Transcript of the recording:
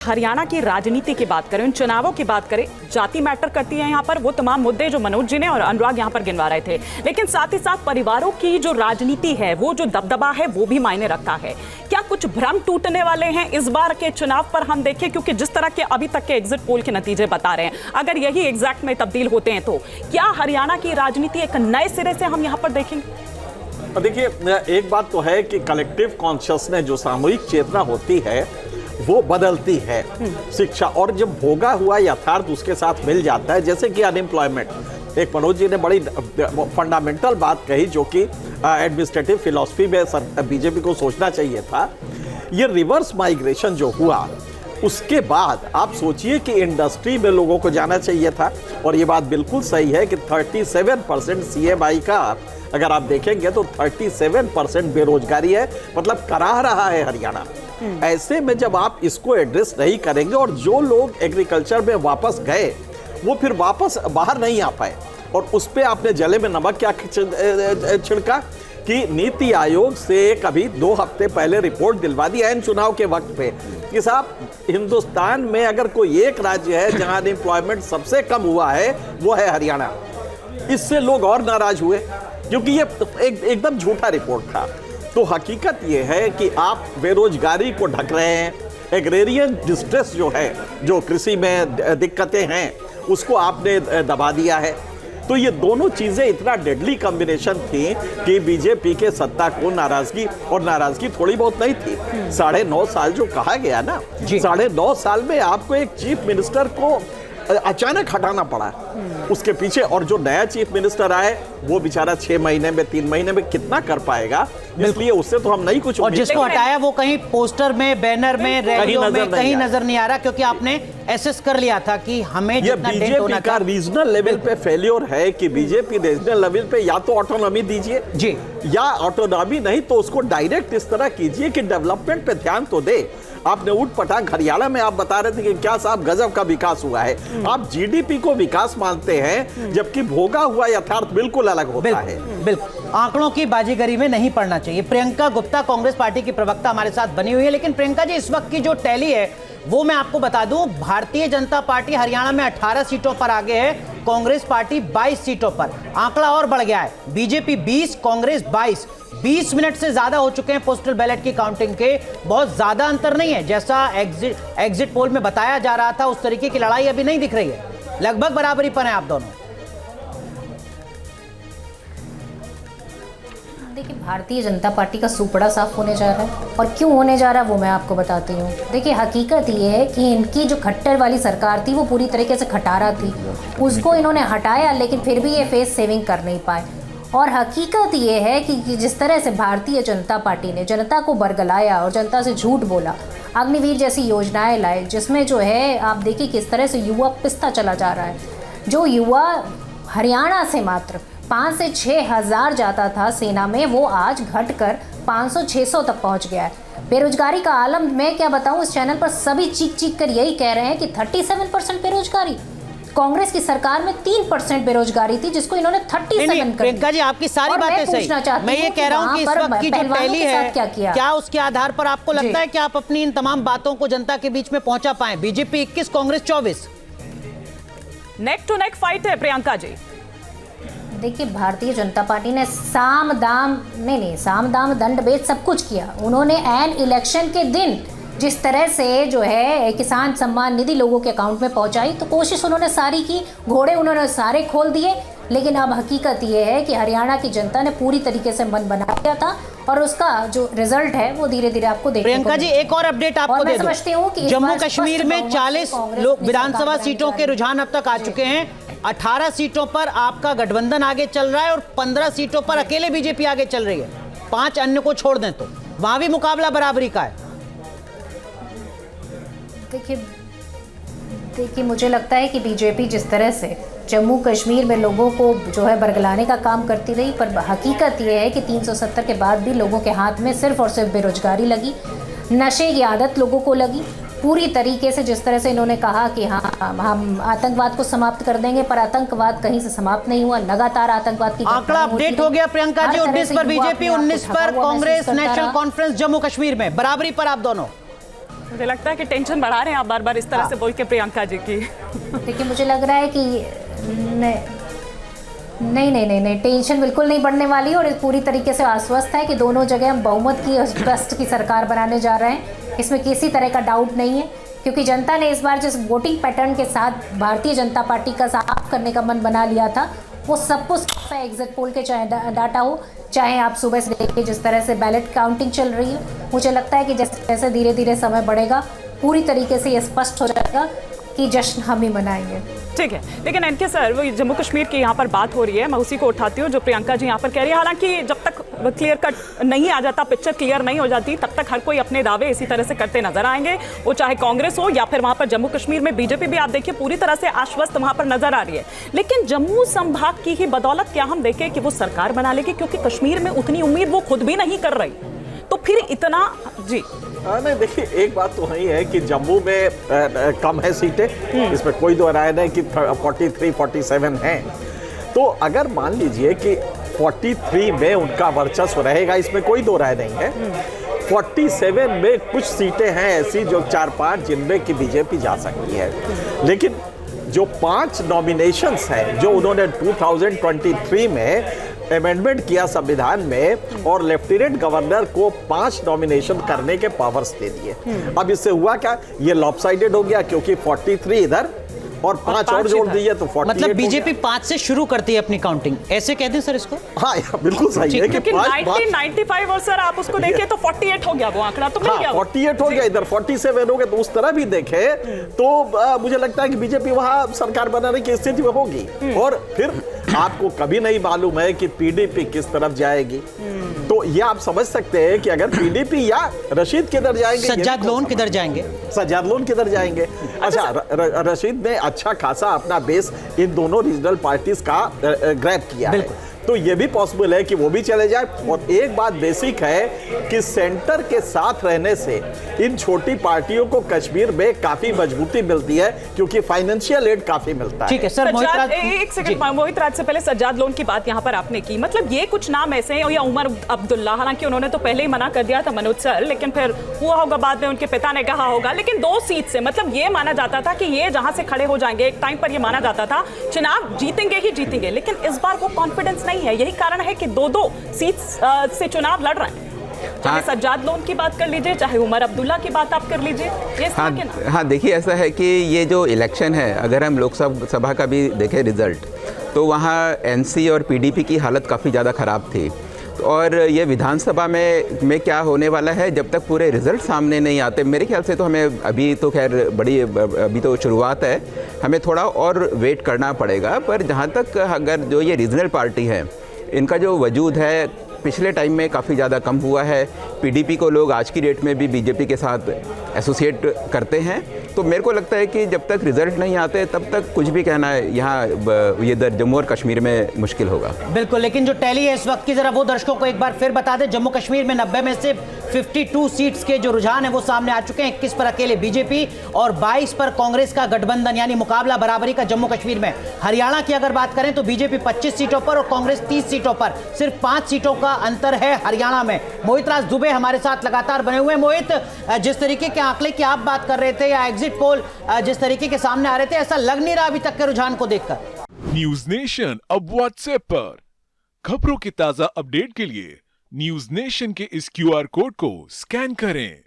हरियाणा की राजनीति की बात करें, उन चुनावों की बात करें, जाति मैटर करती है यहाँ पर। वो तमाम मुद्दे जो मनोज जी ने और अनुराग यहाँ पर गिनवा रहे थे, लेकिन साथ ही साथ परिवारों की जो राजनीति है, वो जो दबदबा है, वो भी मायने रखता है। क्या कुछ भ्रम टूटने वाले हैं इस बार के चुनाव पर? हम देखें, क्योंकि जिस तरह के अभी तक के एग्जिट पोल के नतीजे बता रहे हैं, अगर यही एग्जैक्ट में तब्दील होते हैं तो क्या हरियाणा की राजनीति एक नए सिरे से हम यहाँ पर देखेंगे? देखिए, एक बात तो है कि कलेक्टिव कॉन्शियसनेस, जो सामूहिक चेतना होती है, वो बदलती है। शिक्षा और जब भोगा हुआ यथार्थ उसके साथ मिल जाता है, जैसे कि अनएम्प्लॉयमेंट, एक मनोज जी ने बड़ी फंडामेंटल बात कही जो कि एडमिनिस्ट्रेटिव फिलॉसफी में बीजेपी को सोचना चाहिए था। ये रिवर्स माइग्रेशन जो हुआ, उसके बाद आप सोचिए कि इंडस्ट्री में लोगों को जाना चाहिए था। और ये बात बिल्कुल सही है कि 37% CMI का अगर आप देखेंगे तो 37% बेरोजगारी है, मतलब कराह रहा है हरियाणा। ऐसे में जब आप इसको एड्रेस नहीं करेंगे और जो लोग एग्रीकल्चर में वापस गए वो फिर वापस बाहर नहीं आ पाए, और उस पे आपने जले में नमक क्या छिड़का कि नीति आयोग से कभी 2 हफ्ते पहले रिपोर्ट दिलवा दी एन चुनाव के वक्त पे कि साहब, हिंदुस्तान में अगर कोई एक राज्य है जहां अनएम्प्लॉयमेंट सबसे कम हुआ है वो है हरियाणा। इससे लोग और नाराज हुए क्योंकि ये एकदम झूठा रिपोर्ट था। तो हकीकत ये है कि आप बेरोजगारी को ढक रहे हैं, एग्रेरियन डिस्ट्रेस जो है, जो कृषि में दिक्कतें हैं, उसको आपने दबा दिया है। तो ये दोनों चीजें इतना डेडली कॉम्बिनेशन थी कि बीजेपी के सत्ता को नाराजगी, और नाराजगी थोड़ी बहुत नहीं थी। 9.5 साल जो कहा गया ना, 9.5 साल में आपको एक चीफ मिनिस्टर को अचानक हटाना पड़ा उसके पीछे, और जो नया चीफ मिनिस्टर आए वो बेचारा 6 महीने में 3 महीने में कितना कर पाएगा, इसलिए उससे तो हम नहीं कुछ। और जिसको हटाया वो कहीं पोस्टर में, बैनर में, रैलियों में कहीं नजर नहीं आ रहा, क्योंकि आपने एसेस कर लिया था कि हमें ये बीजेपी का रीजनल लेवल पे फेल्योर है कि बीजेपी रीजनल लेवल पे या तो ऑटोनॉमी दीजिए जी, या ऑटोनॉमी नहीं तो उसको डायरेक्ट इस तरह कीजिए कि डेवलपमेंट पे ध्यान तो दे। आपने उठ पटांग हरियाणा में आप बता रहे थे कि क्या साहब गजब का विकास हुआ है, आप जीडीपी को विकास मानते हैं, जबकि भोगा हुआ यथार्थ बिल्कुल अलग होता है। बिल्कुल आंकड़ों की बाजीगरी में नहीं पड़ना चाहिए। प्रियंका गुप्ता कांग्रेस पार्टी की प्रवक्ता हमारे साथ बनी हुई है, लेकिन प्रियंका जी, इस वक्त की जो टैली है वो मैं आपको बता दूं, भारतीय जनता पार्टी हरियाणा में 18 सीटों पर आगे है, कांग्रेस पार्टी 22 सीटों पर। आंकड़ा और बढ़ गया है, बीजेपी 20, कांग्रेस 22। 20 मिनट से ज्यादा हो चुके हैं पोस्टल बैलेट की काउंटिंग के। बहुत ज्यादा अंतर नहीं है, जैसा एग्जिट पोल में बताया जा रहा था उस तरीके की लड़ाई अभी नहीं दिख रही है, लगभग बराबरी पर हैं आप दोनों। देखिए, भारतीय जनता पार्टी का सुपड़ा साफ होने जा रहा है, और क्यों होने जा रहा है वो मैं आपको बताती हूँ। देखिए, हकीकत ये है कि इनकी जो खट्टर वाली सरकार थी वो पूरी तरीके से खटारा थी, उसको इन्होंने हटाया, लेकिन फिर भी ये फेस सेविंग कर नहीं पाए। और हकीकत ये है कि जिस तरह से भारतीय जनता पार्टी ने जनता को बरगलाया और जनता से झूठ बोला, अग्निवीर जैसी योजनाएं लाए, जिसमें जो है आप देखिए किस तरह से युवा पिसता चला जा रहा है। जो युवा हरियाणा से मात्र 5 से 6 हज़ार जाता था सेना में, वो आज घटकर 500-600 तक पहुंच गया है। बेरोजगारी का आलम मैं क्या बताऊं, इस चैनल पर सभी चीख चीख कर यही कह रहे हैं कि 37% बेरोजगारी। कांग्रेस की सरकार में 3% बेरोजगारी थी, जिसको इन्होंने 37 कर दिया। प्रियंका जी, आपकी सारी बातें सही, मैं ये कह रहा हूं कि इस वक्त की जो टैली है, क्या उसके आधार पर आपको लगता है कि आप अपनी इन तमाम बातों को जनता के बीच में पहुंचा पाए? BJP 21, Congress 24, neck to neck fight है प्रियंका जी। देखिए, भारतीय जनता पार्टी ने साम दाम दंड भेद सब कुछ किया। उन्होंने एन इलेक्शन के दिन जिस तरह से जो है किसान सम्मान निधि लोगों के अकाउंट में पहुंचाई, तो कोशिश उन्होंने सारी की, घोड़े उन्होंने सारे खोल दिए। लेकिन अब हकीकत ये है कि हरियाणा की जनता ने पूरी तरीके से मन बना दिया था, और उसका जो रिजल्ट है वो धीरे धीरे आपको देखने को। प्रियंका जी, एक और अपडेट आपको दे दूं, जम्मू कश्मीर में 40 विधानसभा सीटों के रुझान अब तक आ चुके हैं। 18 सीटों पर आपका गठबंधन आगे चल रहा है और 15 सीटों पर अकेले बीजेपी आगे चल रही है। 5 अन्य को छोड़ दें तो वहां भी मुकाबला बराबरी का है। देखिए, मुझे लगता है कि बीजेपी जिस तरह से जम्मू कश्मीर में लोगों को जो है बरगलाने का काम करती रही, पर हकीकत ये है कि 370 के बाद भी लोगों के हाथ में सिर्फ और सिर्फ बेरोजगारी लगी, नशे की आदत लोगों को लगी। पूरी तरीके से जिस तरह से इन्होंने कहा कि हाँ, हम आतंकवाद को समाप्त कर देंगे, पर आतंकवाद कहीं से समाप्त नहीं हुआ, लगातार आतंकवाद की आंकड़ा अपडेट हो गया प्रियंका जी। 19 पर बीजेपी, 19 पर कांग्रेस। नेशनल कॉन्फ्रेंस जम्मू कश्मीर में बराबरी पर आप दोनों। मुझे लगता है कि टेंशन बढ़ा रहे हैं आप बार बार इस तरह से बोल के प्रियंका जी की। देखिए मुझे लग रहा है कि नहीं, टेंशन बिल्कुल नहीं बढ़ने वाली और पूरी तरीके से आश्वस्त है कि दोनों जगह हम बहुमत की और ट्रस्ट की सरकार बनाने जा रहे हैं। इसमें किसी तरह का डाउट नहीं है, क्योंकि जनता ने इस बार जिस वोटिंग पैटर्न के साथ भारतीय जनता पार्टी का साफ करने का मन बना लिया था, वो सब कुछ एग्जिट पोल के चाहे डाटा हो, चाहे आप सुबह से देखिए जिस तरह से बैलेट काउंटिंग चल रही है, मुझे लगता है कि जैसे जैसे धीरे धीरे समय बढ़ेगा पूरी तरीके से ये स्पष्ट हो जाएगा कि जश्न हम ही मनाएंगे। ठीक है, लेकिन एनके सर वो जम्मू कश्मीर की यहाँ पर बात हो रही है, मैं उसी को उठाती हूँ जो प्रियंका जी यहाँ पर कह रही है। हालांकि जब तक क्लियर कट नहीं आ जाता, पिक्चर क्लियर नहीं हो जाती, तब तक हर कोई अपने दावे इसी तरह से करते नजर आएंगे, वो चाहे कांग्रेस हो या फिर वहां पर जम्मू कश्मीर में बीजेपी भी आप देखिए पूरी तरह से आश्वस्त वहां पर नजर आ रही है। लेकिन जम्मू संभाग की ही बदौलत क्या हम देखें कि वो सरकार बना लेगी, क्योंकि कश्मीर में उतनी उम्मीद वो खुद भी नहीं कर रही, तो फिर इतना जी नहीं देखिए, एक बात तो वही है कि जम्मू में कम है सीटें, इसमें कोई दो राय नहीं कि 43-47 हैं। तो अगर मान लीजिए कि 43 में उनका वर्चस्व रहेगा, इसमें कोई दो राय नहीं है। 47 में कुछ सीटें हैं ऐसी जो 4-5 जिनमें कि बीजेपी जा सकती है, लेकिन जो 5 नॉमिनेशंस हैं जो उन्होंने 2023 में अमेंडमेंट किया संविधान में और लेफ्टिनेंट गवर्नर को 5 नॉमिनेशन करने के पावर्स दे दिए। अब इससे हुआ क्या, ये लॉपसाइडेड हो गया, क्योंकि 43 इधर और 5 और जोड़ दिए तो 48 मतलब बीजेपी 5 से शुरू करती है अपनी काउंटिंग, ऐसे कहते हैं सर इसको? हाँ बिल्कुल सही है कि 1995 और सर आप उसको देखिए तो 48 हो गया वो आंकड़ा, तो मिल गया 48 हो गया, इधर 47 हो गया, तो उस तरह भी देखे तो मुझे लगता है कि बीजेपी वहां सरकार बनाने की स्थिति में होगी। और फिर आपको कभी नहीं मालूम है कि पीडीपी किस तरफ जाएगी, तो ये आप समझ सकते हैं कि अगर पीडीपी या रशीद किधर जाएंगे, सज्जाद लोन किधर जाएंगे, सज्जाद लोन किधर जाएंगे। अच्छा, रशीद ने अच्छा खासा अपना बेस इन दोनों रीजनल पार्टीज का ग्रैब किया है, तो ये भी पॉसिबल है कि वो भी चले जाए। और एक बात बेसिक है कि सेंटर के साथ रहने से इन छोटी पार्टियों को कश्मीर में काफी मजबूती मिलती है, क्योंकि फाइनेंशियल एड काफी मिलता है। ठीक है सर, एक सेकंड, मोहित राज से पहले सज्जाद लोन की बात यहाँ पर आपने की, मतलब ये कुछ नाम ऐसे हैं, या उमर अब्दुल्ला, हालांकि उन्होंने तो पहले ही मना कर दिया था मनोज सर, लेकिन फिर हुआ होगा बाद में उनके पिता ने कहा होगा, लेकिन 2 सीट से मतलब ये माना जाता था कि ये जहां से खड़े हो जाएंगे, एक टाइम पर ये माना जाता था चुनाव जीतेंगे ही जीतेंगे, लेकिन इस बार वो कॉन्फिडेंस नहीं है। यही कारण है कि 2-2 सीट से चुनाव लड़ रहे हैं। चाहे सज्जाद लोन की बात कर लीजिए, चाहे उमर अब्दुल्ला की बात आप कर लीजिए, ये हाँ देखिए, ऐसा है कि ये जो इलेक्शन है, अगर हम लोकसभा का भी देखें रिजल्ट, तो वहाँ एनसी और पीडीपी की हालत काफ़ी ज़्यादा ख़राब थी। और ये विधानसभा में क्या होने वाला है, जब तक पूरे रिजल्ट सामने नहीं आते, मेरे ख्याल से तो हमें अभी तो खैर अभी तो शुरुआत है, हमें थोड़ा और वेट करना पड़ेगा। पर जहाँ तक अगर जो ये रीजनल पार्टी है, इनका जो वजूद है पिछले टाइम में काफ़ी ज़्यादा कम हुआ है। पीडीपी को लोग आज की डेट में भी बीजेपी के साथ एसोसिएट करते हैं, तो मेरे को लगता है कि जब तक रिजल्ट नहीं आते तब तक कुछ भी कहना है यहाँ ये इधर जम्मू और कश्मीर में मुश्किल होगा। बिल्कुल, लेकिन जो टैली है इस वक्त की जरा वो दर्शकों को एक बार फिर बता दें। जम्मू कश्मीर में 90 में से 52 सीट्स के जो रुझान है वो सामने आ चुके हैं। 21 पर अकेले बीजेपी और 22 पर कांग्रेस का गठबंधन, यानी मुकाबला बराबरी का जम्मू कश्मीर में। हरियाणा की अगर बात करें तो बीजेपी 25 सीटों पर और कांग्रेस 30 सीटों पर, सिर्फ 5 सीटों का अंतर है हरियाणा में। मोहित राज दुबे हमारे साथ लगातार बने हुए हैं। मोहित, जिस तरीके के आंकड़े की आप बात कर रहे थे या एग्जिट पोल जिस तरीके के सामने आ रहे थे, ऐसा लग नहीं रहा अभी तक के रुझान को देखकर। न्यूज नेशन अब व्हाट्सएप पर खबरों के ताजा अपडेट के लिए न्यूज नेशन के इस QR कोड को स्कैन करें।